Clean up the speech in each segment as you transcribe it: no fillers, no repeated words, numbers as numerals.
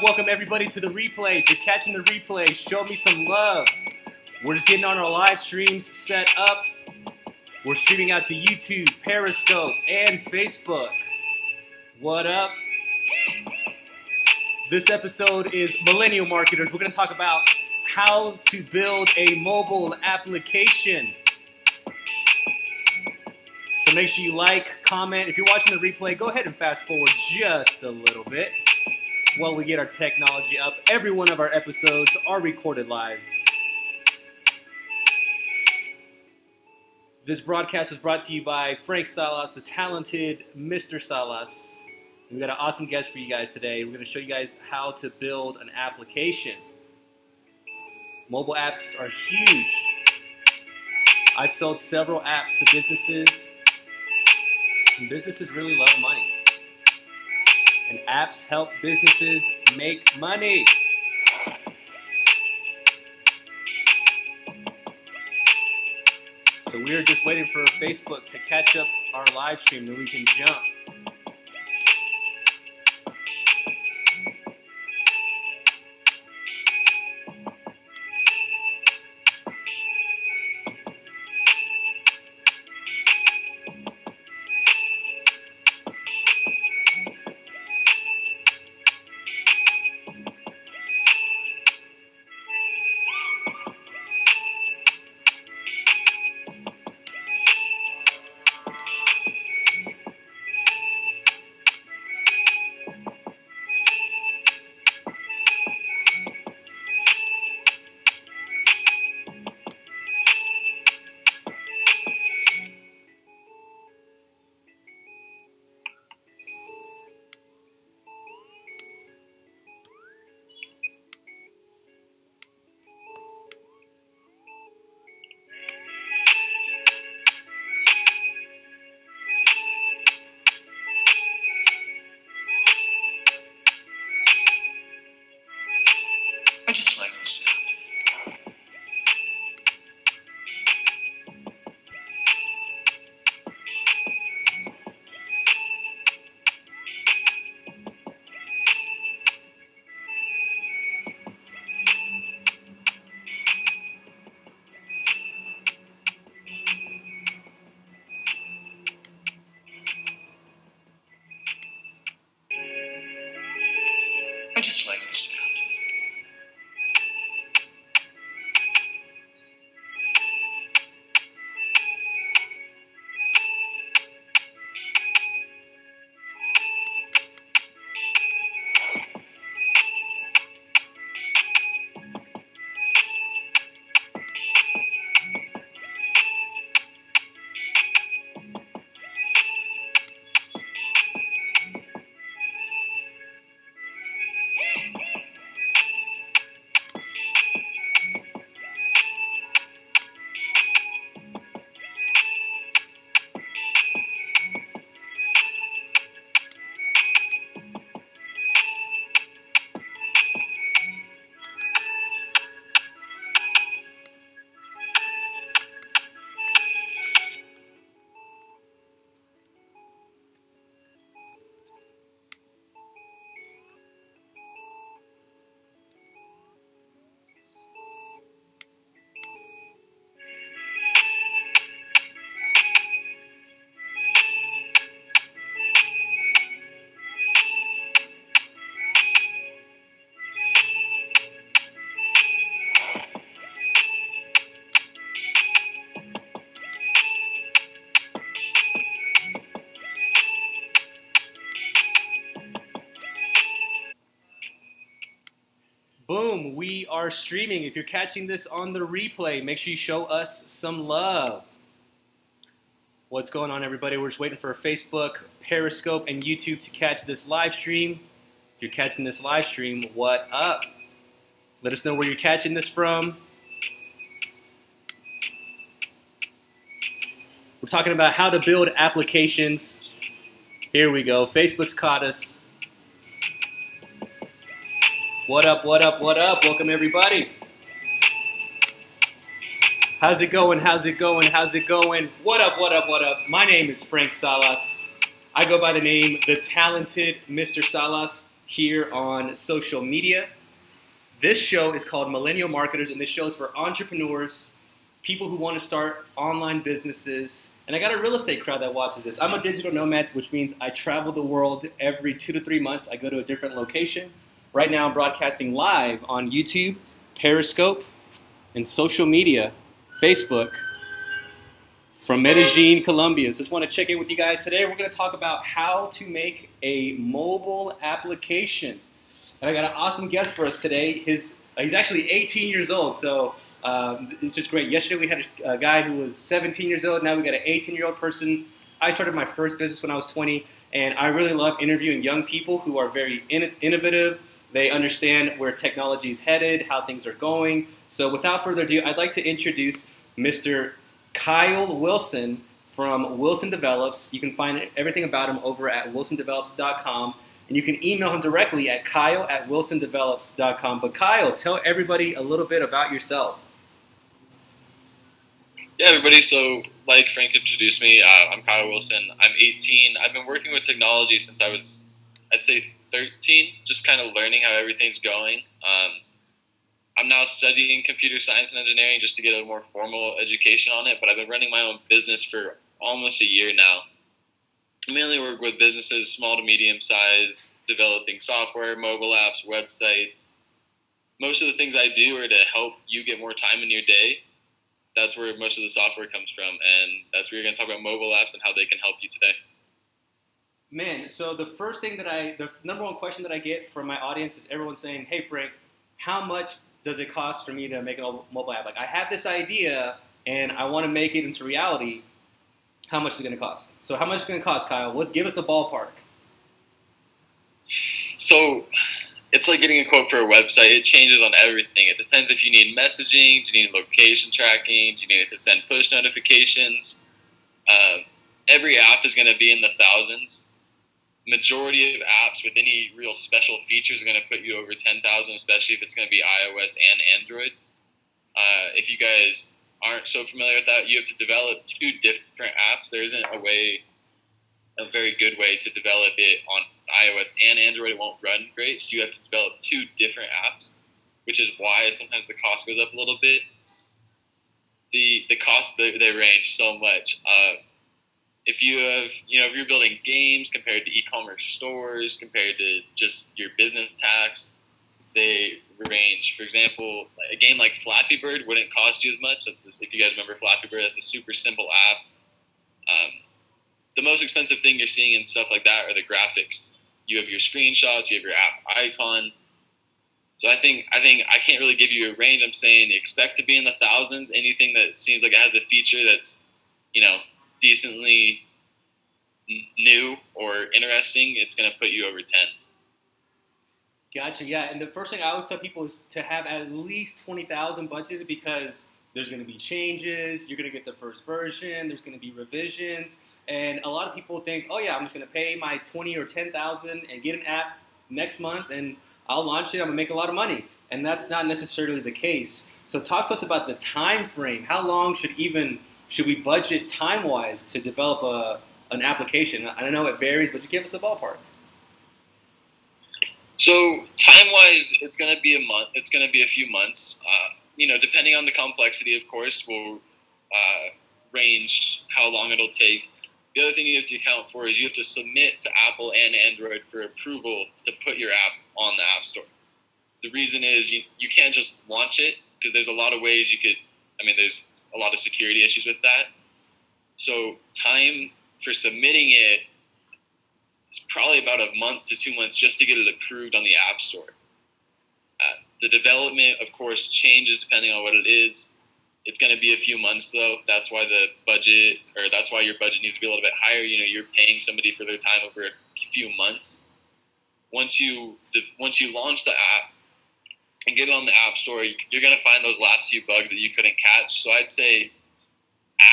Welcome everybody to the replay. If you're catching the replay, show me some love. We're just getting on our live streams set up. We're streaming out to YouTube, Periscope, and Facebook. What up? This episode is Millennial Marketers. We're going to talk about how to build a mobile application. So make sure you like, comment. If you're watching the replay, go ahead and fast forward just a little bit while we get our technology up. Every one of our episodes are recorded live. This broadcast is brought to you by Frank Salas, the talented Mr. Salas. We've got an awesome guest for you guys today. We're going to show you guys how to build an application. Mobile apps are huge. I've sold several apps to businesses, and businesses really love money. And apps help businesses make money. So we're just waiting for Facebook to catch up our live stream, then we can jump. I just like the sound. I just like the sound. Boom, we are streaming. If you're catching this on the replay, make sure you show us some love. What's going on, everybody? We're just waiting for Facebook, Periscope, and YouTube to catch this live stream. If you're catching this live stream, what up? Let us know where you're catching this from. We're talking about how to build applications. Here we go. Facebook's caught us. What up, what up, what up? Welcome, everybody. How's it going? How's it going? How's it going? What up, what up, what up? My name is Frank Salas. I go by the name The Talented Mr. Salas. here on social media. This show is called Millennial Marketers, and this show is for entrepreneurs, people who want to start online businesses. And I got a real estate crowd that watches this. I'm a digital nomad, which means I travel the world every 2 to 3 months. I go to a different location. Right now I'm broadcasting live on YouTube, Periscope, and social media, Facebook, from Medellin, Colombia. So just want to check in with you guys today. We're going to talk about how to make a mobile application. And I got an awesome guest for us today. He's actually 18 years old, so it's just great. Yesterday we had a guy who was 17 years old. Now we got an 18-year-old person. I started my first business when I was 20, and I really love interviewing young people who are very innovative. They understand where technology is headed, how things are going. So without further ado, I'd like to introduce Mr. Kyle Wilson from Wilson Develops. You can find everything about him over at wilsondevelops.com. And you can email him directly at kyle@wilsondevelops.com. But Kyle, tell everybody a little bit about yourself. Yeah, everybody. So, like Frank introduced me, I'm Kyle Wilson. I'm 18. I've been working with technology since I was, I'd say, 13, just kind of learning how everything's going. I'm now studying computer science and engineering just to get a more formal education on it, but I've been running my own business for almost a year now. I mainly work with businesses, small to medium size, developing software, mobile apps, websites. Most of the things I do are to help you get more time in your day. That's where most of the software comes from, and that's where you're going to talk about mobile apps and how they can help you today. Man, so the number one question that I get from my audience is everyone saying, hey Frank, how much does it cost for me to make a mobile app? Like, I have this idea and I want to make it into reality. How much is it going to cost? So how much is it going to cost, Kyle? Give us a ballpark. So it's like getting a quote for a website. It changes on everything. It depends if you need messaging, do you need location tracking, do you need it to send push notifications. Every app is going to be in the thousands. Majority of apps with any real special features are going to put you over 10,000, especially if it's going to be iOS and Android. If you guys aren't so familiar with that, you have to develop 2 different apps. There isn't a very good way to develop it on iOS and Android. It won't run great, so you have to develop 2 different apps, which is why sometimes the cost goes up a little bit. The costs, they range so much. If you're building games compared to e-commerce stores, compared to just your business tax, they range. For example, a game like Flappy Bird wouldn't cost you as much. If you guys remember Flappy Bird, that's a super simple app. The most expensive thing you're seeing and stuff like that are the graphics. You have your screenshots, you have your app icon. So I think I can't really give you a range. I'm saying expect to be in the thousands. Anything that seems like it has a feature that's, decently new or interesting, it's going to put you over 10. Gotcha, yeah. And the first thing I always tell people is to have at least 20,000 budgeted, because there's going to be changes, you're going to get the first version, there's going to be revisions, and a lot of people think, oh yeah, I'm just going to pay my 20 or 10,000 and get an app next month and I'll launch it, I'm going to make a lot of money. And that's not necessarily the case. So talk to us about the time frame. How long should we budget time-wise to develop an application? I don't know, it varies, but you give us a ballpark. So time-wise, it's going to be a month. It's going to be a few months. Depending on the complexity, of course, will range how long it'll take. The other thing you have to account for is you have to submit to Apple and Android for approval to put your app on the App Store. The reason is you can't just launch it, because there's a lot of ways there's a lot of security issues with that. So time for submitting it is probably about a month to 2 months just to get it approved on the App Store. The development, of course, changes depending on what it is. It's going to be a few months, though. That's why your budget needs to be a little bit higher. You're paying somebody for their time over a few months. Once you launch the app and get it on the App Store, you're going to find those last few bugs that you couldn't catch. So I'd say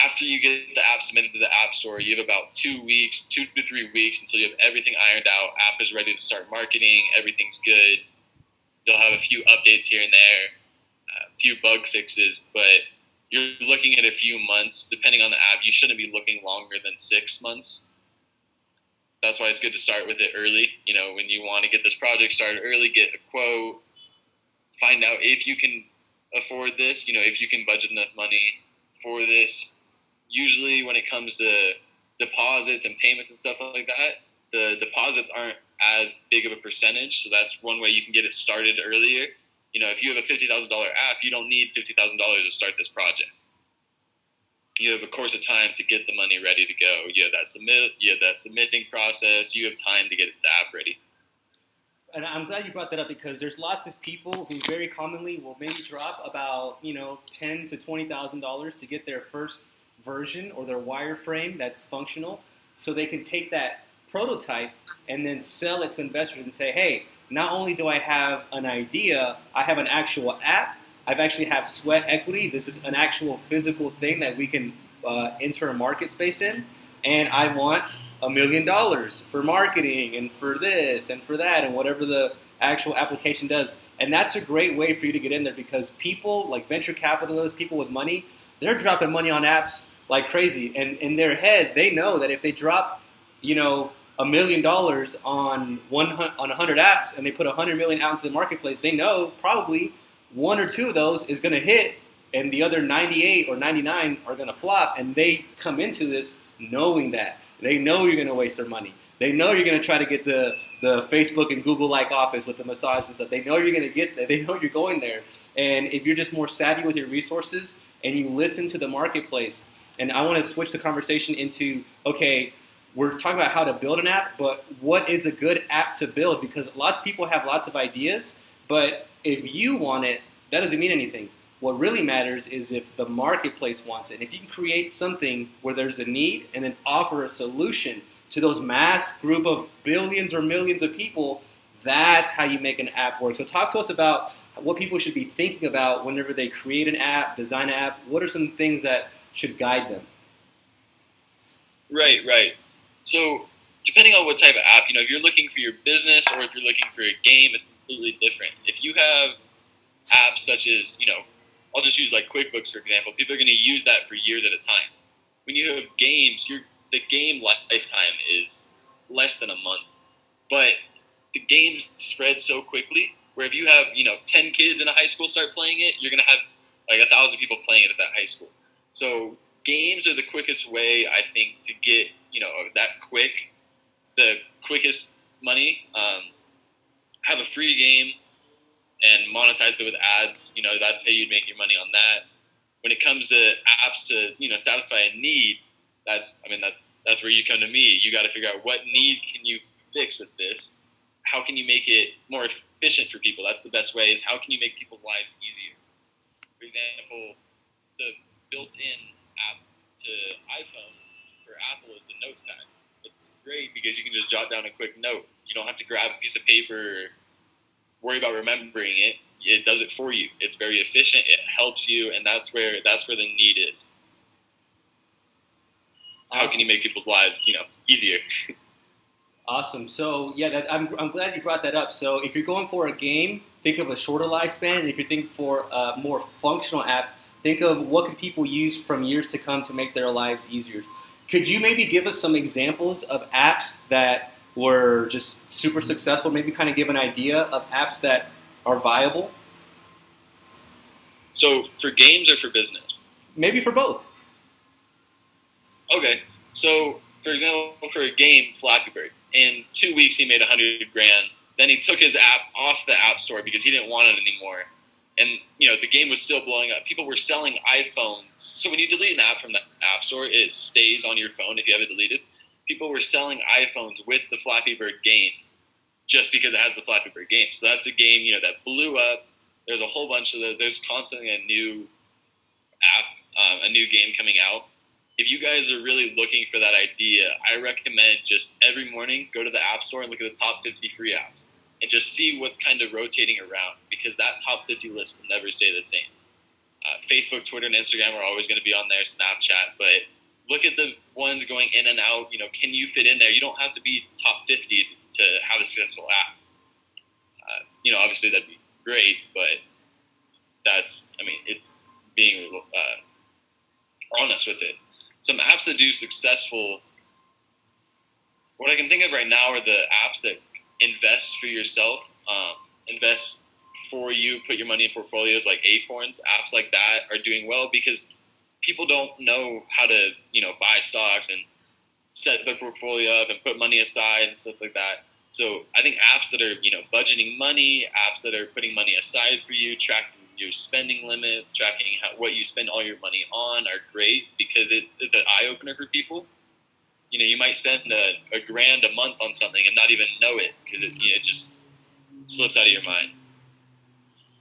after you get the app submitted to the App Store, you have about 2 to 3 weeks until you have everything ironed out. App is ready to start marketing. Everything's good. You'll have a few updates here and there, a few bug fixes, but you're looking at a few months. Depending on the app, you shouldn't be looking longer than 6 months. That's why it's good to start with it early. You know, when you want to get this project started early, get a quote, find out if you can afford this, you know, if you can budget enough money for this. Usually when it comes to deposits and payments and stuff like that, the deposits aren't as big of a percentage. So that's one way you can get it started earlier. You know, if you have a $50,000 app, you don't need $50,000 to start this project. You have a course of time to get the money ready to go. You have that submitting process. You have time to get the app ready. And I'm glad you brought that up because there's lots of people who very commonly will maybe drop about $10,000 to $20,000 to get their first version or their wireframe that's functional, so they can take that prototype and then sell it to investors and say, hey, not only do I have an idea, I have an actual app. I've actually have sweat equity. This is an actual physical thing that we can enter a market space in, and I want $1 million for marketing and for this and for that and whatever the actual application does. And that's a great way for you to get in there because people like venture capitalists, people with money, they're dropping money on apps like crazy. And in their head, they know that if they drop, $1 million on 100 apps and they put 100 million out into the marketplace, they know probably one or two of those is going to hit and the other 98 or 99 are going to flop. And they come into this knowing that. They know you're going to waste their money. They know you're going to try to get the Facebook and Google-like office with the massage and stuff. They know you're going to get there. They know you're going there. And if you're just more savvy with your resources and you listen to the marketplace, and I want to switch the conversation into, okay, we're talking about how to build an app, but what is a good app to build? Because lots of people have lots of ideas, but if you want it, that doesn't mean anything. What really matters is if the marketplace wants it. And if you can create something where there's a need and then offer a solution to those mass group of billions or millions of people, that's how you make an app work. So talk to us about what people should be thinking about whenever they create an app, design an app. What are some things that should guide them? Right. So depending on what type of app, if you're looking for your business or if you're looking for a game, it's completely different. If you have apps such as, I'll just use like QuickBooks, for example. People are going to use that for years at a time. When you have games, the game lifetime is less than a month. But the games spread so quickly where if you have, 10 kids in a high school start playing it, you're going to have like 1,000 people playing it at that high school. So games are the quickest way, I think, to get, the quickest money. Have a free game and monetize it with ads. That's how you'd make your money on that. When it comes to apps to, satisfy a need, that's where you come to me. You got to figure out what need can you fix with this. How can you make it more efficient for people? That's the best way. Is how can you make people's lives easier? For example, the built-in app to iPhone for Apple is the Notes pad. It's great because you can just jot down a quick note. You don't have to grab a piece of paper or worry about remembering it. It does it for you. It's very efficient. It helps you, and that's where the need is. Awesome. How can you make people's lives, easier? Awesome. So yeah, I'm glad you brought that up. So if you're going for a game, think of a shorter lifespan. And if you're thinking for a more functional app, think of what can people use from years to come to make their lives easier. Could you maybe give us some examples of apps that were just super successful? Maybe kind of give an idea of apps that are viable. So for games or for business? Maybe for both. Okay. So for example, for a game, Flappy Bird, in 2 weeks he made $100,000. Then he took his app off the App Store because he didn't want it anymore. And, the game was still blowing up. People were selling iPhones. So when you delete an app from the App Store, it stays on your phone if you have it deleted. People were selling iPhones with the Flappy Bird game just because it has the Flappy Bird game. So that's a game, that blew up. There's a whole bunch of those. There's constantly a new app, a new game coming out. If you guys are really looking for that idea, I recommend just every morning go to the App Store and look at the top 50 free apps and just see what's kind of rotating around because that top 50 list will never stay the same. Facebook, Twitter, and Instagram are always going to be on there, Snapchat, but look at the ones going in and out. Can you fit in there? You don't have to be top 50 to have a successful app. Obviously that'd be great, but it's being honest with it. Some apps that do successful what I can think of right now are the apps that invest for yourself, invest for you, put your money in portfolios like Acorns. Apps like that are doing well because people don't know how to, buy stocks and set their portfolio up and put money aside and stuff like that. So I think apps that are, budgeting money, apps that are putting money aside for you, tracking your spending limit, tracking what you spend all your money on are great because it's an eye-opener for people. You might spend a grand a month on something and not even know it because it just slips out of your mind.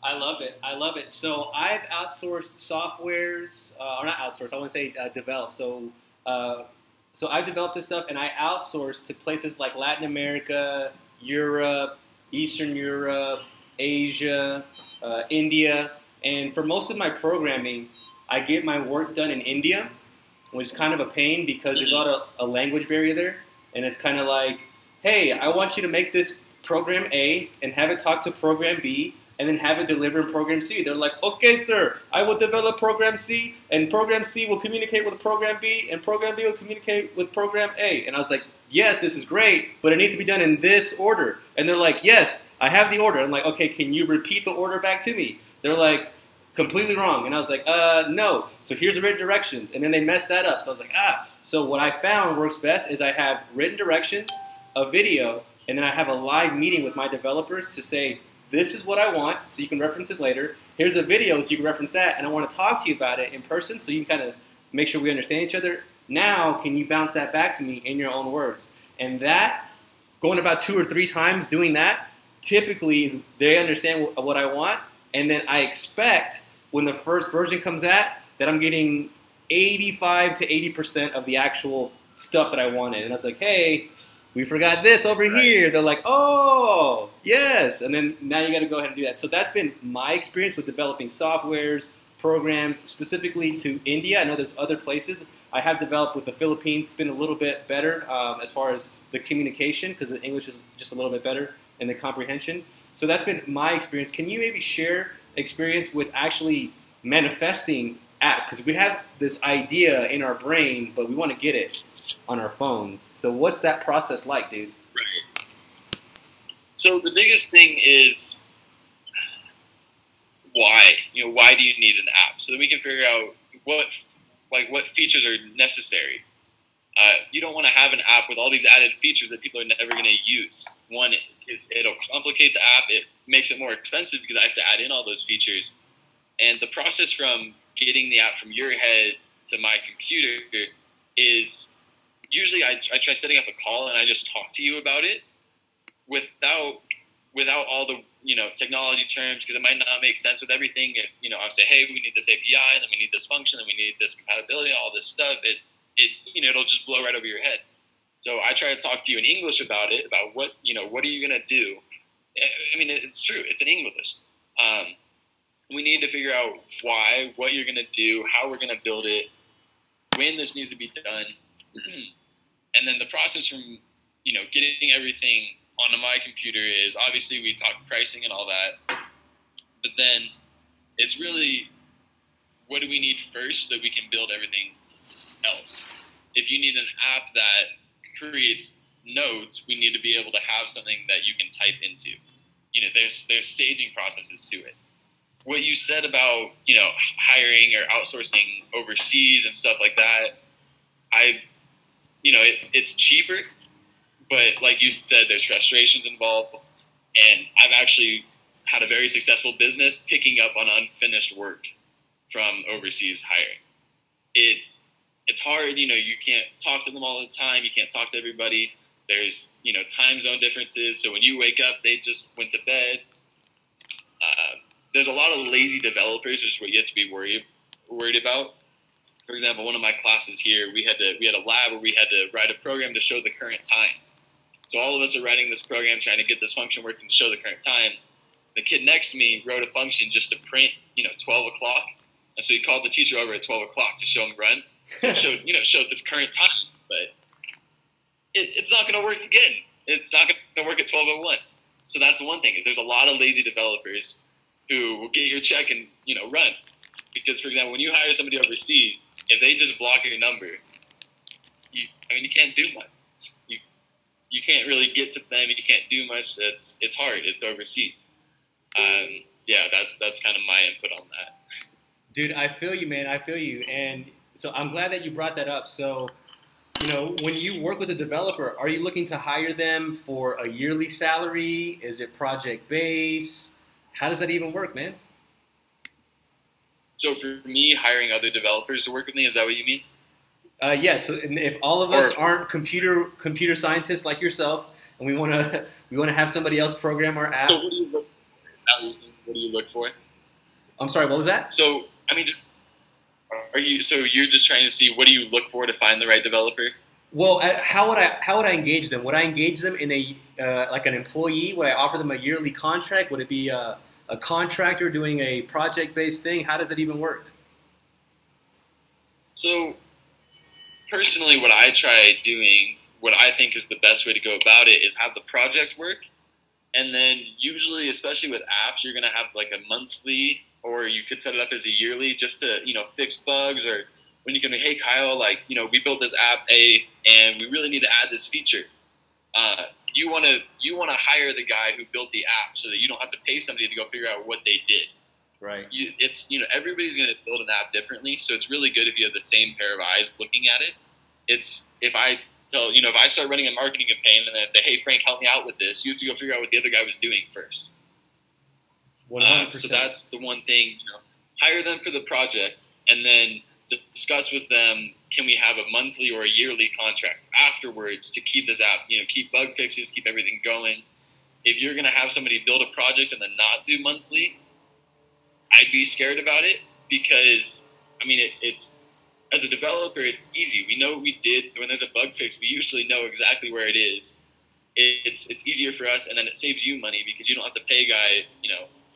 I love it. I love it. So I've outsourced softwares, or not outsourced, I want to say developed. So I've developed this stuff and I outsource to places like Latin America, Europe, Eastern Europe, Asia, India. And for most of my programming, I get my work done in India, which is kind of a pain because there's a language barrier there. And it's kind of like, hey, I want you to make this program A and have it talk to program B and then have it deliver in program C. They're like, okay, sir, I will develop program C, and program C will communicate with program B, and program B will communicate with program A. And I was like, yes, this is great, but it needs to be done in this order. And they're like, yes, I have the order. I'm like, okay, can you repeat the order back to me? They're like, completely wrong. And I was like, no. So here's the written directions. And then they messed that up. So I was like, So what I found works best is I have written directions, a video, and then I have a live meeting with my developers to say, this is what I want, so you can reference it later. Here's a video, so you can reference that, and I want to talk to you about it in person, so you can kind of make sure we understand each other. Now, can you bounce that back to me in your own words? And that, going about 2 or 3 times doing that, typically is they understand what I want, and then I expect when the first version comes out that I'm getting 85 to 80% of the actual stuff that I wanted. And I was like, hey, we forgot this over here. They're like, oh, yes. And then now you got to go ahead and do that. So that's been my experience with developing softwares, programs, specifically to India. I know there's other places. I have developed with the Philippines. It's been a little bit better as far as the communication because the English is just a little bit better and the comprehension. So that's been my experience. Can you maybe share experience with actually manifesting apps? Because we have this idea in our brain, but we want to get it on our phones. So what's that process like, dude? Right. So the biggest thing is why. Why do you need an app? So that we can figure out what features are necessary. You don't want to have an app with all these added features that people are never going to use. One is it'll complicate the app. It makes it more expensive because I have to add in all those features. And the process from getting the app from your head to my computer is usually I try setting up a call and I just talk to you about it without all the technology terms because it might not make sense with everything. If I say, hey, we need this API, and then we need this function, and we need this compatibility, all this stuff, it'll just blow right over your head. So I try to talk to you in English about it, about what are you gonna do? I mean, it's true, it's in English. We need to figure out why, what you're gonna do, how we're gonna build it, when this needs to be done. And then the process from, getting everything onto my computer is obviously we talk pricing and all that, but then it's really what do we need first so that we can build everything else. If you need an app that creates notes, we need to be able to have something that you can type into. There's staging processes to it. What you said about, hiring or outsourcing overseas and stuff like that, it's cheaper, but like you said, there's frustrations involved. And I've actually had a very successful business picking up on unfinished work from overseas hiring. It's hard, you can't talk to them all the time. You can't talk to everybody. There's, time zone differences. So when you wake up, they just went to bed. There's a lot of lazy developers, which is what you have to be worried about. For example, one of my classes here, we had a lab where we had to write a program to show the current time. So all of us are writing this program trying to get this function working to show the current time. The kid next to me wrote a function just to print, 12 o'clock. And so he called the teacher over at 12 o'clock to show him run. So it showed this current time, but it's not going to work again. It's not going to work at 12:01. So that's the one thing is there's a lot of lazy developers who will get your check and run. Because for example, when you hire somebody overseas, if they just block your number, you can't do much. you can't really get to them. You can't do much. It's hard. It's overseas. Yeah, that's kind of my input on that. Dude, I feel you, man. I feel you. And so I'm glad that you brought that up. So, when you work with a developer, are you looking to hire them for a yearly salary? Is it project based? How does that even work, man? So for me, hiring other developers to work with me, is that what you mean? Yeah. So if all of us aren't computer scientists like yourself, and we want to have somebody else program our app. So what do you look for? What do you look for? I'm sorry. What was that? So I mean, you're just trying to see what do you look for to find the right developer? Well, how would I engage them? Would I engage them in a like an employee? Would I offer them a yearly contract? Would it be a contractor doing a project-based thing? How does it even work? So personally, what I try doing, what I think is the best way to go about it, is have the project work, and then usually, especially with apps, you're going to have like a monthly, or you could set it up as a yearly, just to fix bugs, or when you can be, hey Kyle, like we built this app A, and we really need to add this feature. You want to hire the guy who built the app so that you don't have to pay somebody to go figure out what they did. Right. Everybody's going to build an app differently, so it's really good if you have the same pair of eyes looking at it. If I start running a marketing campaign and then I say, hey Frank, help me out with this, you have to go figure out what the other guy was doing first. 100%. So that's the one thing. Hire them for the project, and then discuss with them, can we have a monthly or a yearly contract afterwards to keep this app, keep bug fixes, keep everything going. If you're going to have somebody build a project and then not do monthly, I'd be scared about it, because, it's as a developer, it's easy. We know what we did. When there's a bug fix, we usually know exactly where it is. It's easier for us, and then it saves you money because you don't have to pay a guy,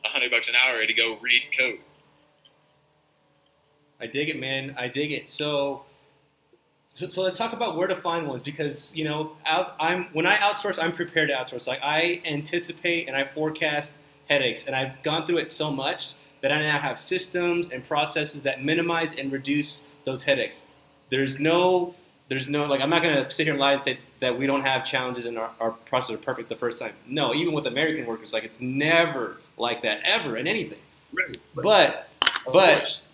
$100 an hour to go read code. I dig it, man. I dig it. So let's talk about where to find ones, because when I outsource, I'm prepared to outsource. Like, I anticipate and I forecast headaches, and I've gone through it so much that I now have systems and processes that minimize and reduce those headaches. There's no like, I'm not gonna sit here and lie and say that we don't have challenges and our processes are perfect the first time. No, even with American workers, like, it's never like that ever in anything. Right. But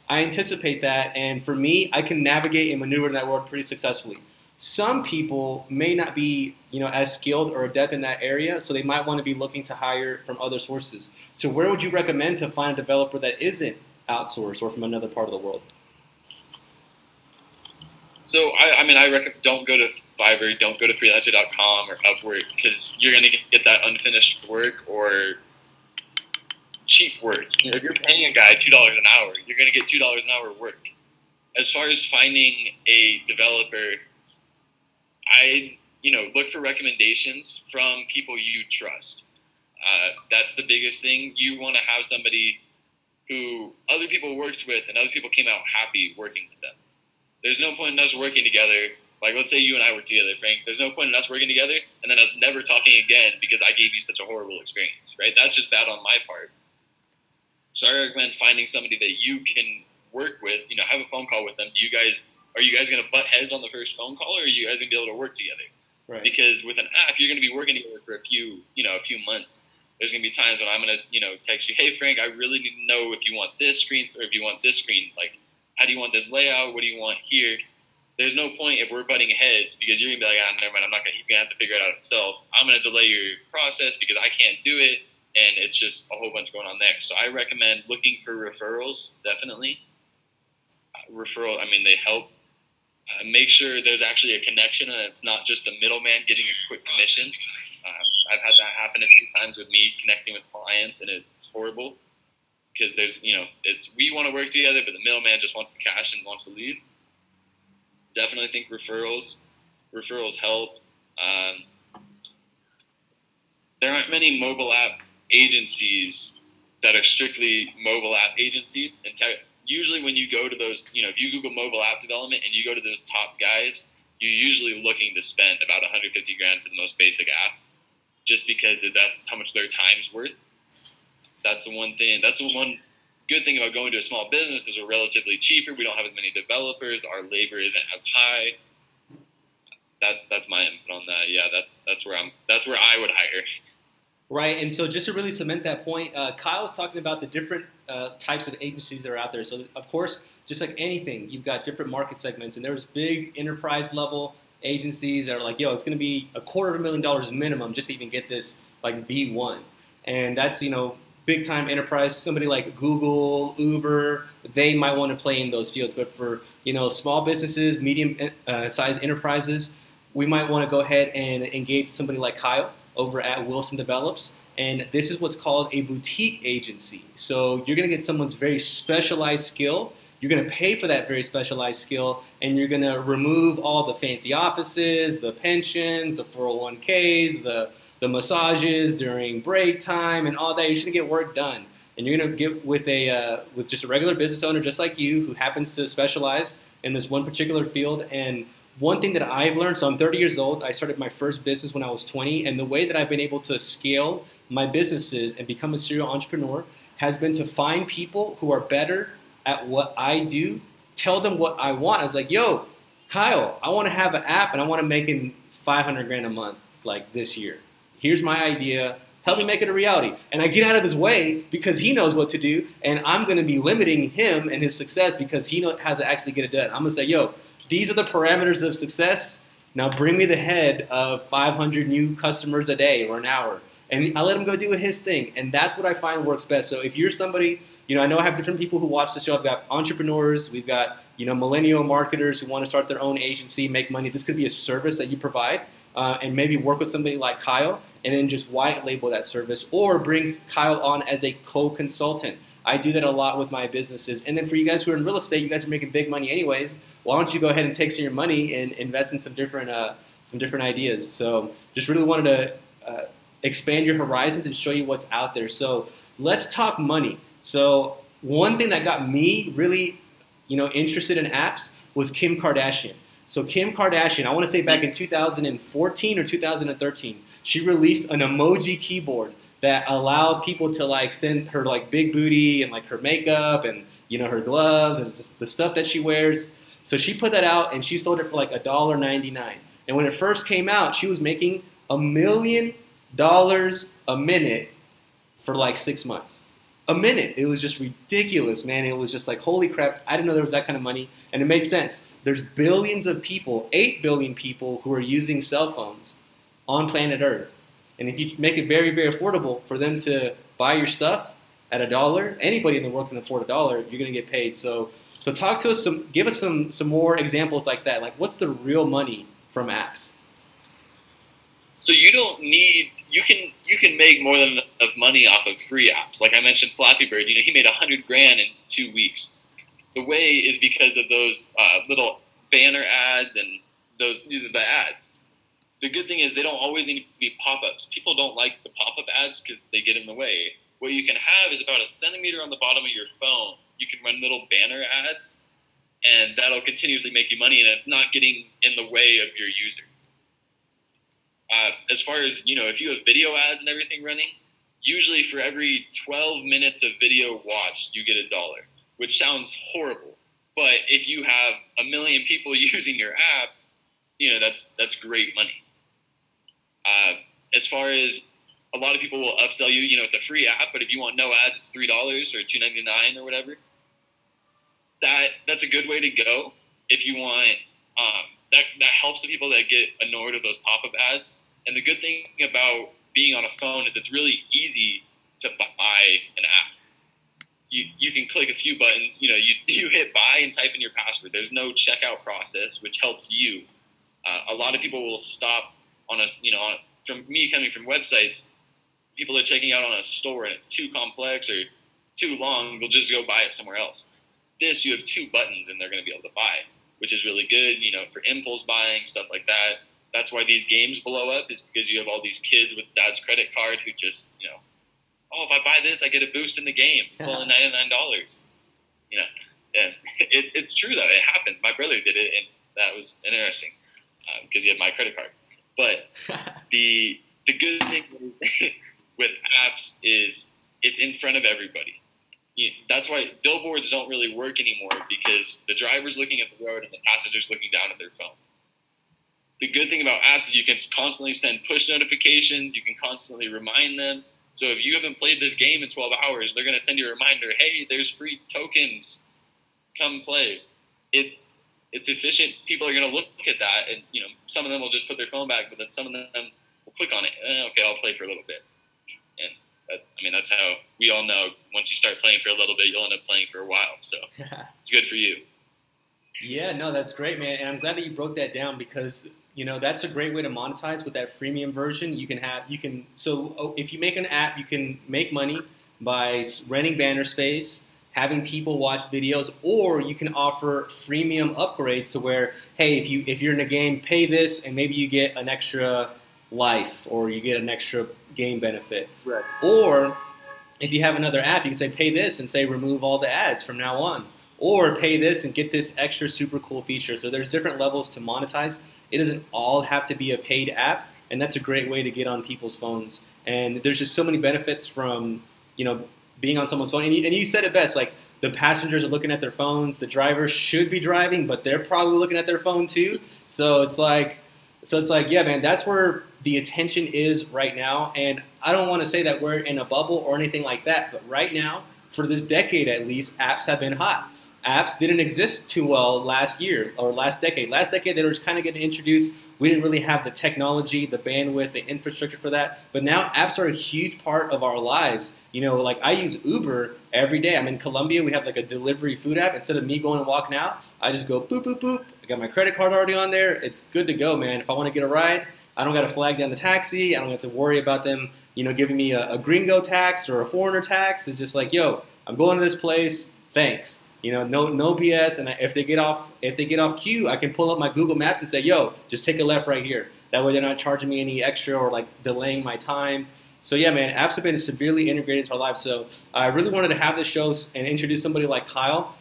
I anticipate that, and for me, I can navigate and maneuver in that world pretty successfully. Some people may not be, as skilled or adept in that area, so they might want to be looking to hire from other sources. So where would you recommend to find a developer that isn't outsourced or from another part of the world? So I recommend, don't go to Fiverr, don't go to freelancer.com or Upwork, because you're going to get that unfinished work or cheap work. If you're paying a guy $2 an hour, you're going to get $2 an hour work. As far as finding a developer, I look for recommendations from people you trust. That's the biggest thing. You want to have somebody who other people worked with and other people came out happy working with them. There's no point in us working together. Like, let's say you and I work together, Frank. There's no point in us working together and then us never talking again because I gave you such a horrible experience, right? That's just bad on my part. So I recommend finding somebody that you can work with, have a phone call with them. Are you guys going to butt heads on the first phone call, or are you guys going to be able to work together? Right. Because with an app, you're going to be working together for a few months. There's going to be times when I'm going to, text you, hey Frank, I really need to know if you want this screen or if you want this screen. Like, how do you want this layout? What do you want here? There's no point if we're butting heads, because you're going to be like, never mind, he's going to have to figure it out himself. I'm going to delay your process because I can't do it. And it's just a whole bunch going on there. So I recommend looking for referrals, definitely. They help. Make sure there's actually a connection and it's not just a middleman getting a quick commission. I've had that happen a few times with me connecting with clients, and it's horrible because there's, we want to work together, but the middleman just wants the cash and wants to leave. Definitely think referrals help. There aren't many mobile app agencies that are strictly mobile app agencies. And usually when you go to those, if you Google mobile app development and you go to those top guys, you're usually looking to spend about $150,000 for the most basic app, just because that's how much their time's worth. That's the one thing. That's the one good thing about going to a small business is we're relatively cheaper. We don't have as many developers. Our labor isn't as high. That's my input on that. Yeah, that's where I would hire. Right, and so just to really cement that point, Kyle was talking about the different types of agencies that are out there. So, of course, just like anything, you've got different market segments, and there's big enterprise level agencies that are like, yo, it's going to be $250,000 minimum just to even get this like V1, and that's big time enterprise. Somebody like Google, Uber, they might want to play in those fields, but for small businesses, medium sized enterprises, we might want to go ahead and engage somebody like Kyle over at Wilson Develops. And this is what's called a boutique agency. So you're going to get someone's very specialized skill. You're going to pay for that very specialized skill, and you're going to remove all the fancy offices, the pensions, the 401ks, the massages during break time, and all that. You're just going to get work done. And you're going to get with just a regular business owner just like you who happens to specialize in this one particular field. And one thing that I've learned, so I'm 30 years old, I started my first business when I was 20, and the way that I've been able to scale my businesses and become a serial entrepreneur has been to find people who are better at what I do, tell them what I want. I was like, yo, Kyle, I want to have an app and I want to make it 500 grand a month like this year. Here's my idea. Help me make it a reality. And I get out of his way because he knows what to do, and I'm going to be limiting him and his success because he has to actually get it done. I'm going to say, yo, these are the parameters of success. Now bring me the head of 500 new customers a day or an hour. And I let him go do his thing. And that's what I find works best. So if you're somebody, I know I have different people who watch the show. I've got entrepreneurs. We've got, millennial marketers who want to start their own agency, make money. This could be a service that you provide, and maybe work with somebody like Kyle and then just white label that service, or brings Kyle on as a co-consultant. I do that a lot with my businesses. And then for you guys who are in real estate, you guys are making big money anyways. Why don't you go ahead and take some of your money and invest in some different ideas? So just really wanted to expand your horizons and show you what's out there. So let's talk money. So one thing that got me really, interested in apps was Kim Kardashian. So Kim Kardashian, I want to say back in 2014 or 2013, she released an emoji keyboard that allowed people to like send her like big booty and like her makeup and her gloves and just the stuff that she wears. So she put that out and she sold it for like $1.99. And when it first came out, she was making $1 million a minute for like 6 months. A minute. It was just ridiculous, man. It was just like, holy crap, I didn't know there was that kind of money. And it made sense. There's billions of people, 8 billion people who are using cell phones on planet Earth. And if you make it very, very affordable for them to buy your stuff at $1, anybody in the world can afford $1, you're going to get paid. So talk to us, give us some more examples like that. Like, what's the real money from apps? So you don't need, you can make more than enough money off of free apps. Like I mentioned, Flappy Bird, he made 100 grand in 2 weeks. The way is because of those little banner ads and the ads. The good thing is they don't always need to be pop-ups. People don't like the pop-up ads because they get in the way. What you can have is about a centimeter on the bottom of your phone. You can run little banner ads, and that'll continuously make you money, and it's not getting in the way of your user. As far as, if you have video ads and everything running, usually for every 12 minutes of video watched, you get $1, which sounds horrible. But if you have 1 million people using your app, that's great money. As far as a lot of people will upsell you, it's a free app, but if you want no ads, it's $3 or $2.99 or whatever. That's a good way to go if you want. That helps the people that get annoyed with those pop-up ads. And the good thing about being on a phone is it's really easy to buy an app. You can click a few buttons. You hit buy and type in your password. There's no checkout process, which helps you. A lot of people will stop on from me coming from websites, people are checking out on a store and it's too complex or too long, they'll just go buy it somewhere else. This, you have 2 buttons and they're going to be able to buy it, which is really good, for impulse buying, stuff like that. That's why these games blow up, is because you have all these kids with dad's credit card who just, if I buy this, I get a boost in the game. It's only $99. And it's true though. It happens. My brother did it, and that was interesting because he had my credit card. But the good thing is with apps is it's in front of everybody. That's why billboards don't really work anymore, because the driver's looking at the road and the passenger's looking down at their phone. the good thing about apps is you can constantly send push notifications. You can constantly remind them. So if you haven't played this game in 12 hours, they're going to send you a reminder, hey, there's free tokens. Come play. It's efficient. People are going to look at that, and some of them will just put their phone back, but then some of them will click on it. Okay, I'll play for a little bit. And that's how we all know. Once you start playing for a little bit, you'll end up playing for a while. So it's good for you. Yeah, no, that's great, man. And I'm glad that you broke that down because that's a great way to monetize with that freemium version. So if you make an app, you can make money by renting banner space, having people watch videos, or you can offer freemium upgrades to where, hey, if you're in a game, pay this, and maybe you get an extra life or you get an extra game benefit. Right. Or if you have another app, you can say pay this and say remove all the ads from now on. Or pay this and get this extra super cool feature. So there's different levels to monetize. It doesn't all have to be a paid app, and that's a great way to get on people's phones. And there's just so many benefits from being on someone's phone. And you said it best, like the passengers are looking at their phones. The drivers should be driving, but they're probably looking at their phone too. So it's like, yeah, man, that's where the attention is right now. And I don't want to say that we're in a bubble or anything like that, but right now, for this decade at least, apps have been hot. Apps didn't exist too well last year or last decade. Last decade, they were just kind of getting introduced. We didn't really have the technology, the bandwidth, the infrastructure for that. But now apps are a huge part of our lives. Like I use Uber every day. I'm in Colombia. We have like a delivery food app. Instead of me going and walking out, I just go boop, boop, boop. I got my credit card already on there. It's good to go, man. If I want to get a ride, I don't got to flag down the taxi. I don't have to worry about them, giving me a gringo tax or a foreigner tax. It's just like, yo, I'm going to this place. Thanks. No BS. And if they get off queue, I can pull up my Google Maps and say, yo, just take a left right here. That way they're not charging me any extra or like delaying my time. So yeah, man, apps have been severely integrated into our lives. So I really wanted to have this show and introduce somebody like Kyle,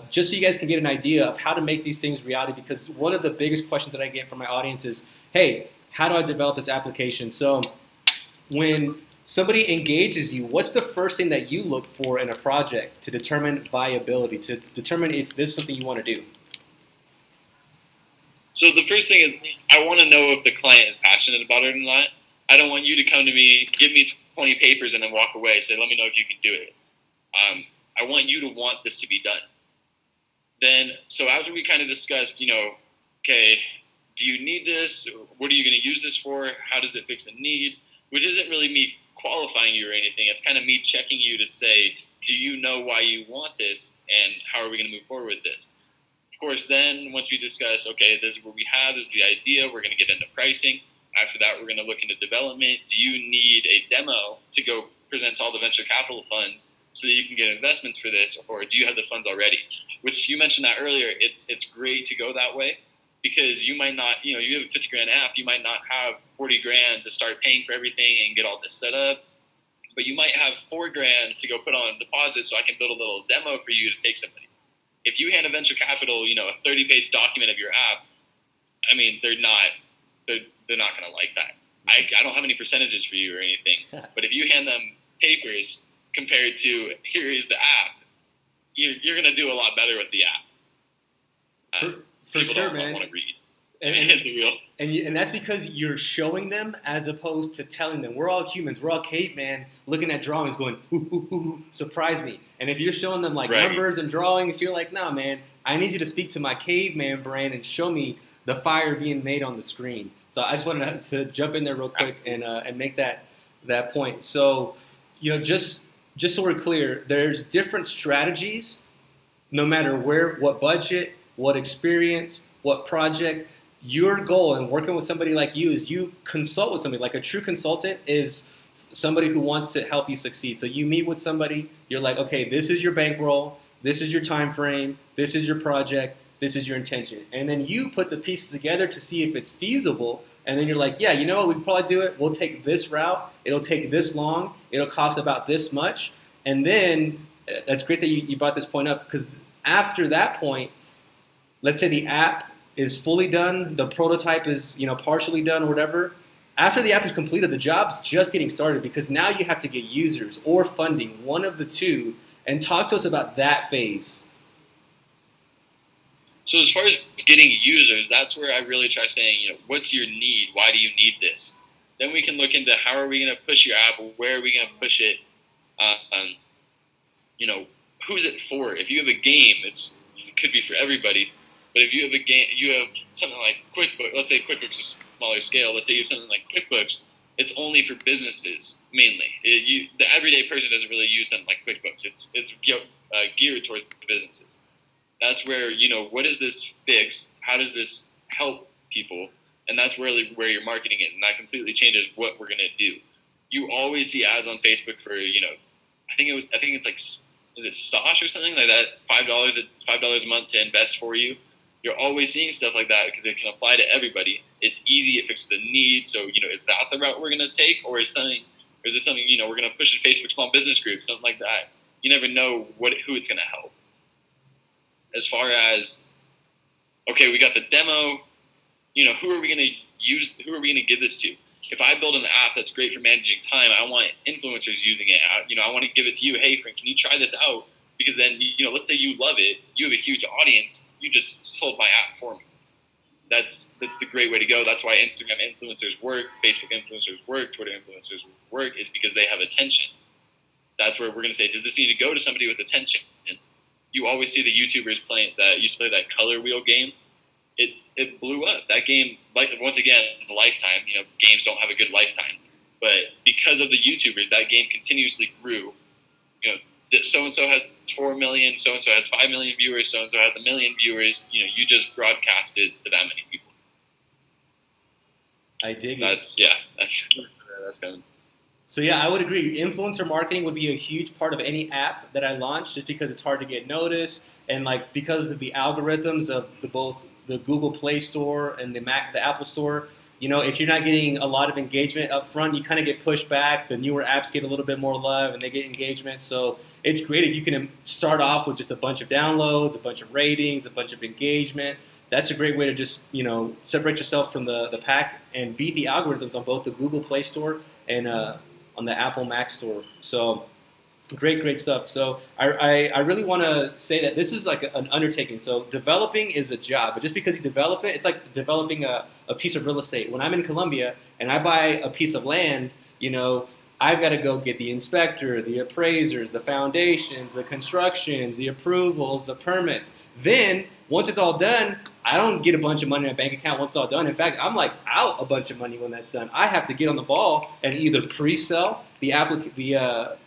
just so you guys can get an idea of how to make these things reality. Because one of the biggest questions that I get from my audience is, hey, how do I develop this application? So when somebody engages you, what's the first thing that you look for in a project to determine viability, to determine if this is something you want to do? So the first thing is I want to know if the client is passionate about it or not. I don't want you to come to me, give me 20 papers, and then walk away, say, let me know if you can do it. I want you to want this to be done. Then, so after we kind of discussed, okay, do you need this? What are you going to use this for? How does it fix a need? Which isn't really me qualifying you or anything. It's kind of me checking you to say, do you know why you want this, and how are we going to move forward with this? Of course, then once we discuss, okay, this is what we have, this is the idea, we're going to get into pricing. After that, we're going to look into development. Do you need a demo to go present to all the venture capital funds so that you can get investments for this, or do you have the funds already? Which you mentioned that earlier. It's great to go that way because you might not, you have a 50 grand app, you might not have 40 grand to start paying for everything and get all this set up, but you might have 4 grand to go put on a deposit so I can build a little demo for you to take somebody. If you hand a venture capital, a 30-page document of your app, they're not going to like that. I don't have any percentages for you or anything, but if you hand them papers compared to here is the app, you're going to do a lot better with the app. For people sure, don't man. want to read. And that's because you're showing them as opposed to telling them. We're all humans. We're all caveman looking at drawings going, ooh, ooh, ooh, surprise me. And if you're showing them like numbers and drawings, you're like, nah, man, I need you to speak to my caveman brain and show me the fire being made on the screen. So I just wanted to jump in there real quick and make that point. So, just so we're clear, there's different strategies no matter what budget, what experience, what project. Your goal in working with somebody like you is you consult with somebody. Like a true consultant is somebody who wants to help you succeed. So you meet with somebody, you're like, okay, this is your bankroll, this is your time frame, this is your project, this is your intention. And then you put the pieces together to see if it's feasible. And then you're like, yeah, you know what, we can probably do it. We'll take this route. It'll take this long. It'll cost about this much. And then that's great that you brought this point up because after that point, let's say the app is fully done, the prototype is partially done or whatever. After the app is completed, the job's just getting started because now you have to get users or funding, one of the two, and talk to us about that phase. So as far as getting users, that's where I really try saying, what's your need? Why do you need this? Then we can look into how are we going to push your app? Where are we going to push it? Who's it for? If you have a game, it could be for everybody. But if you have a game, you have something like QuickBooks. Let's say QuickBooks is a smaller scale. Let's say you have something like QuickBooks. It's only for businesses mainly. The everyday person doesn't really use something like QuickBooks. It's geared towards businesses. That's where what does this fix? How does this help people? And that's really where your marketing is, and that completely changes what we're gonna do. You always see ads on Facebook for I think it's like, is it Stosh or something like that? $5 a month to invest for you. You're always seeing stuff like that because it can apply to everybody. It's easy. It fixes a need. So is that the route we're gonna take, or is this something we're gonna push in Facebook small business groups, something like that? You never know who it's gonna help. As far as okay, we got the demo. Who are we gonna use? Who are we gonna give this to? If I build an app that's great for managing time, I want influencers using it. I want to give it to you. Hey, Frank, can you try this out? Because then, let's say you love it. You have a huge audience. You just sold my app for me. That's the great way to go. That's why Instagram influencers work, Facebook influencers work, Twitter influencers work, is because they have attention. That's where we're going to say, does this need to go to somebody with attention? And you always see the YouTubers used to play that color wheel game. It blew up. That game, once again, lifetime. Games don't have a good lifetime, but because of the YouTubers, that game continuously grew. So and so has 4 million, so and so has 5 million viewers, so and so has 1 million viewers. You just broadcasted to that many people. I dig it. That's kind of. So yeah, I would agree. Influencer marketing would be a huge part of any app that I launch, just because it's hard to get noticed, and because of the algorithms of both the Google Play Store and the Apple Store. If you're not getting a lot of engagement up front, you kind of get pushed back. The newer apps get a little bit more love and they get engagement. So it's great if you can start off with just a bunch of downloads, a bunch of ratings, a bunch of engagement. That's a great way to just, separate yourself from the pack and beat the algorithms on both the Google Play Store and on the Apple Mac Store. So great stuff. So I really want to say that this is like an undertaking. So developing is a job, but just because you develop it, it's like developing a piece of real estate. When I'm in Colombia and I buy a piece of land, I've got to go get the inspector, the appraisers, the foundations, the constructions, the approvals, the permits. Then, once it's all done, I don't get a bunch of money in my bank account once it's all done. In fact, I'm out a bunch of money when that's done. I have to get on the ball and either pre-sell the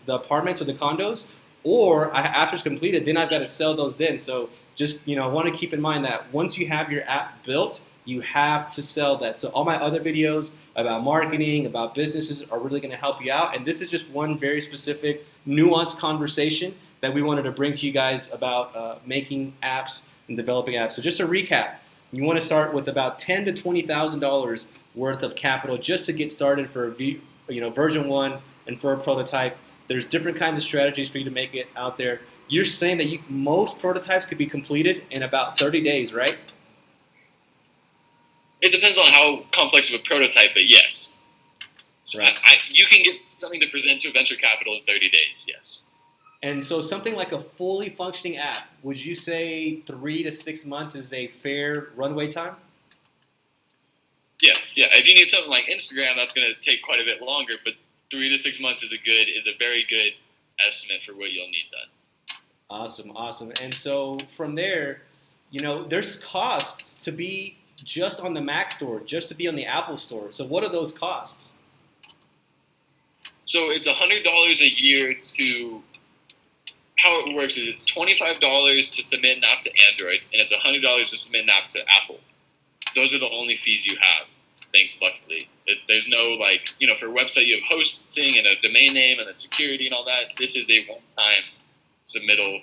apartments or the condos, or after it's completed, then I've got to sell those then. So just, I want to keep in mind that once you have your app built, you have to sell that. So all my other videos about marketing, about businesses are really going to help you out. And this is just one very specific, nuanced conversation that we wanted to bring to you guys about making apps and developing apps. So just to recap, you want to start with about $10,000 to $20,000 worth of capital just to get started for version 1 and for a prototype. There's different kinds of strategies for you to make it out there. You're saying that most prototypes could be completed in about 30 days, right? It depends on how complex of a prototype, but yes. Right. You can get something to present to venture capital in 30 days, yes. And so something like a fully functioning app, would you say 3 to 6 months is a fair runway time? Yeah. If you need something like Instagram, that's going to take quite a bit longer, but 3 to 6 months is a very good estimate for what you'll need done. Awesome. And so from there, there's costs to be just on the Mac Store, just to be on the Apple Store. So what are those costs? So it's $100 a year to, how it works is it's $25 to submit an app to Android, and it's $100 to submit an app to Apple. Those are the only fees you have, luckily. There's no, for a website you have hosting and a domain name and then security and all that. This is a one-time submittal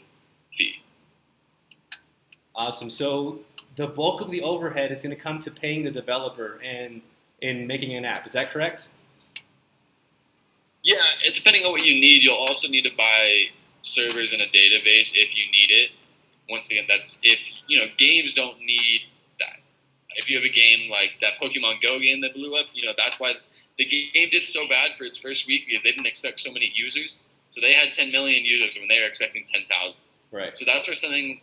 fee. Awesome. So the bulk of the overhead is going to come to paying the developer and in making an app. Is that correct? Yeah, depending on what you need, you'll also need to buy servers and a database if you need it. Once again, that's if, games don't need that. If you have a game like that Pokemon Go game that blew up, that's why the game did so bad for its first week, because they didn't expect so many users. So they had 10 million users when they were expecting 10,000. Right. So that's where something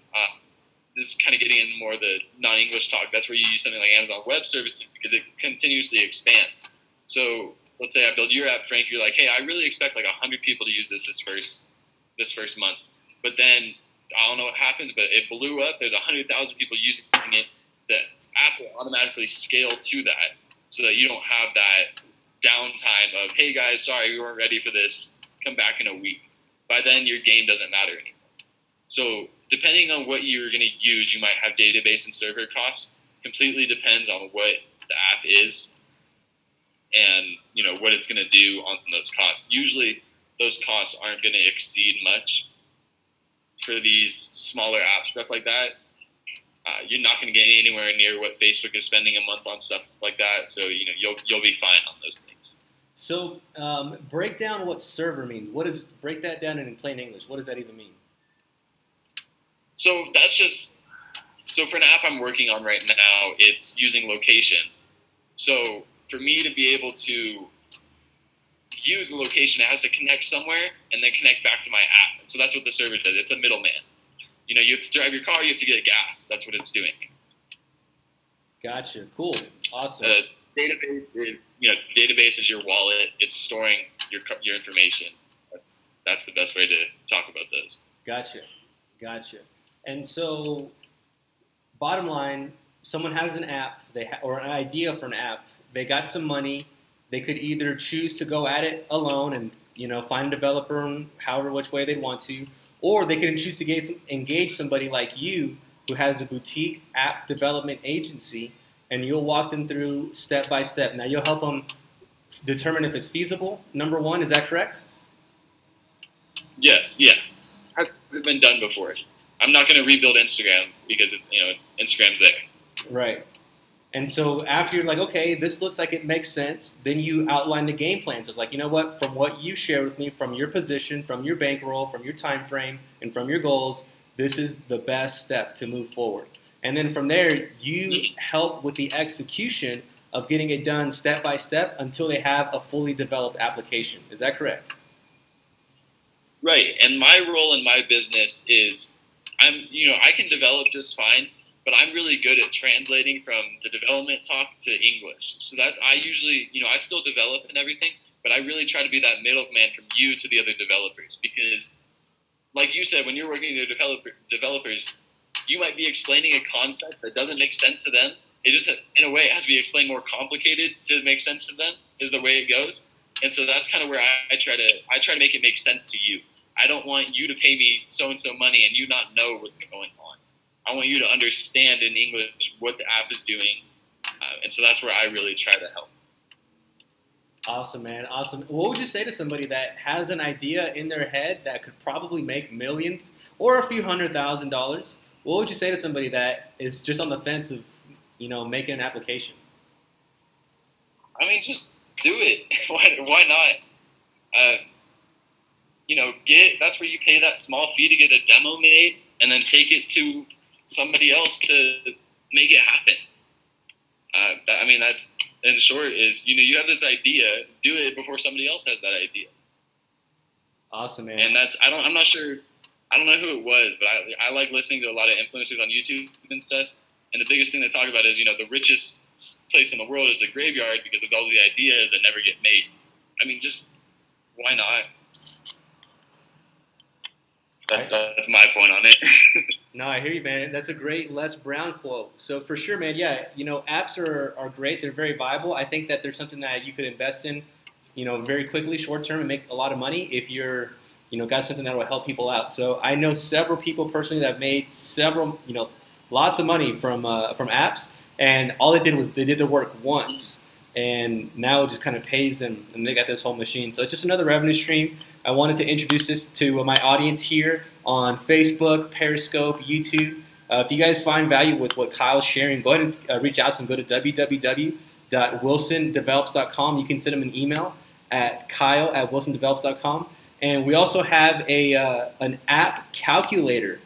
this is kind of getting into more of the non-English talk. That's where you use something like Amazon Web Services because it continuously expands. So let's say I build your app, Frank. You're like, hey, I really expect like 100 people to use this first month. But then I don't know what happens, but it blew up. There's 100,000 people using it. The app will automatically scale to that so that you don't have that downtime of, hey guys, sorry, we weren't ready for this. Come back in a week. By then, your game doesn't matter anymore. So depending on what you're going to use, you might have database and server costs. Completely depends on what the app is and what it's going to do on those costs. Usually, those costs aren't going to exceed much for these smaller apps, stuff like that. You're not going to get anywhere near what Facebook is spending a month on stuff like that. So you'll be fine on those things. So break down what server means. Break that down in plain English. What does that even mean? So so for an app I'm working on right now, it's using location. So for me to be able to use the location, it has to connect somewhere and then connect back to my app. So that's what the server does. It's a middleman. You have to drive your car, you have to get gas. That's what it's doing. Gotcha. Cool. Awesome. Database is your wallet. It's storing your information. That's the best way to talk about those. Gotcha. And so, bottom line, someone has an app, or an idea for an app. They got some money. They could either choose to go at it alone and find a developer however which way they want to, or they can choose to engage somebody like you who has a boutique app development agency, and you'll walk them through step by step. Now you'll help them determine if it's feasible. Number one, is that correct? Yes. Yeah. Has it been done before? I'm not going to rebuild Instagram because Instagram's there. Right. And so after you're like, okay, this looks like it makes sense, then you outline the game plan. So it's like, you know what, from what you shared with me, from your position, from your bankroll, from your time frame, and from your goals, this is the best step to move forward. And then from there, you help with the execution of getting it done step by step until they have a fully developed application. Is that correct? Right. And my role in my business is I can develop just fine, but I'm really good at translating from the development talk to English. So I usually, I still develop and everything, but I really try to be that middleman from you to the other developers because, like you said, when you're working with developers, you might be explaining a concept that doesn't make sense to them. It just, in a way, it has to be explained more complicated to make sense to them, is the way it goes. And so that's kind of where I try to make it make sense to you. I don't want you to pay me so-and-so money and you not know what's going on. I want you to understand in English what the app is doing. And so that's where I really try to help. Awesome, man. Awesome. What would you say to somebody that has an idea in their head that could probably make millions or a few $100,000? What would you say to somebody that is just on the fence of, making an application? I mean, just do it. Why not? That's where you pay that small fee to get a demo made and then take it to somebody else to make it happen. That's, in short, is, you have this idea, do it before somebody else has that idea. Awesome, man. And I'm not sure, I don't know who it was, but I like listening to a lot of influencers on YouTube and stuff. And the biggest thing they talk about is, the richest place in the world is a graveyard because there's all the ideas that never get made. Just why not? That's my point on it. No, I hear you, man. That's a great Les Brown quote. So for sure, man, yeah, apps are great. They're very viable. I think that there's something that you could invest in, very quickly, short term, and make a lot of money if you're, got something that will help people out. So I know several people personally that have made lots of money from apps, and all they did was they did the work once, and now it just kind of pays them, and they got this whole machine. So it's just another revenue stream. I wanted to introduce this to my audience here on Facebook, Periscope, YouTube. If you guys find value with what Kyle's sharing, go ahead and reach out to him. Go to www.wilsondevelops.com. You can send him an email at kyle@wilsondevelops.com. And we also have an app calculator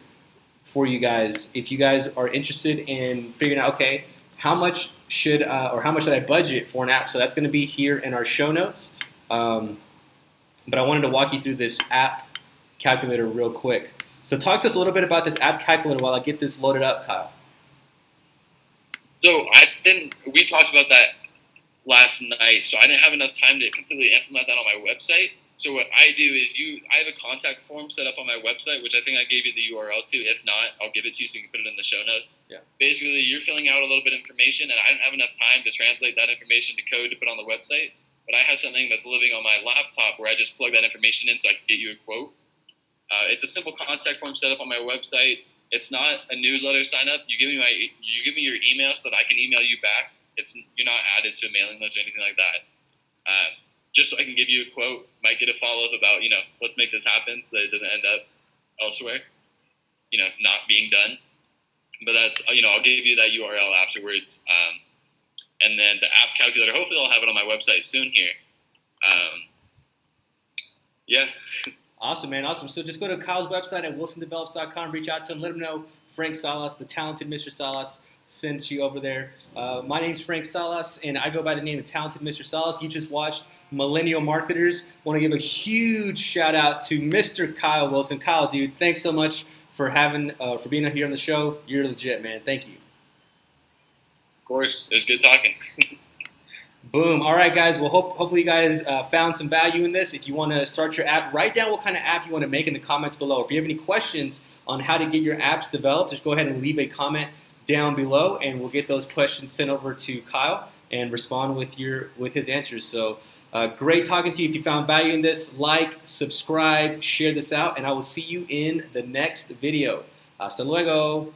for you guys if you guys are interested in figuring out, okay, how much should I budget for an app? So that's going to be here in our show notes. But I wanted to walk you through this app calculator real quick. So talk to us a little bit about this app calculator while I get this loaded up, Kyle. So we talked about that last night, so I didn't have enough time to completely implement that on my website. So what I do is I have a contact form set up on my website, which I think I gave you the URL to. If not, I'll give it to you so you can put it in the show notes. Yeah. Basically, you're filling out a little bit of information, and I didn't have enough time to translate that information to code to put on the website. But I have something that's living on my laptop where I just plug that information in so I can get you a quote. It's a simple contact form set up on my website. It's not a newsletter sign up. You give me your email so that I can email you back. You're not added to a mailing list or anything like that. Just so I can give you a quote, might get a follow-up about, let's make this happen so that it doesn't end up elsewhere, not being done. But that's, I'll give you that URL afterwards. And then the app calculator, hopefully I'll have it on my website soon here. Yeah. Awesome, man. Awesome. So just go to Kyle's website at wilsondevelops.com, reach out to him, let him know Frank Salas, the talented Mr. Salas, sent you over there. My name's Frank Salas, and I go by the name of Talented Mr. Salas. You just watched Millennial Marketers. Want to give a huge shout out to Mr. Kyle Wilson. Kyle, dude, thanks so much for being here on the show. You're legit, man. Thank you. Of course, it was good talking. Boom. All right, guys. Well, hopefully you guys found some value in this. If you want to start your app, write down what kind of app you want to make in the comments below. If you have any questions on how to get your apps developed, just go ahead and leave a comment down below, and we'll get those questions sent over to Kyle and respond with his answers. So great talking to you. If you found value in this, like, subscribe, share this out, and I will see you in the next video. Hasta luego.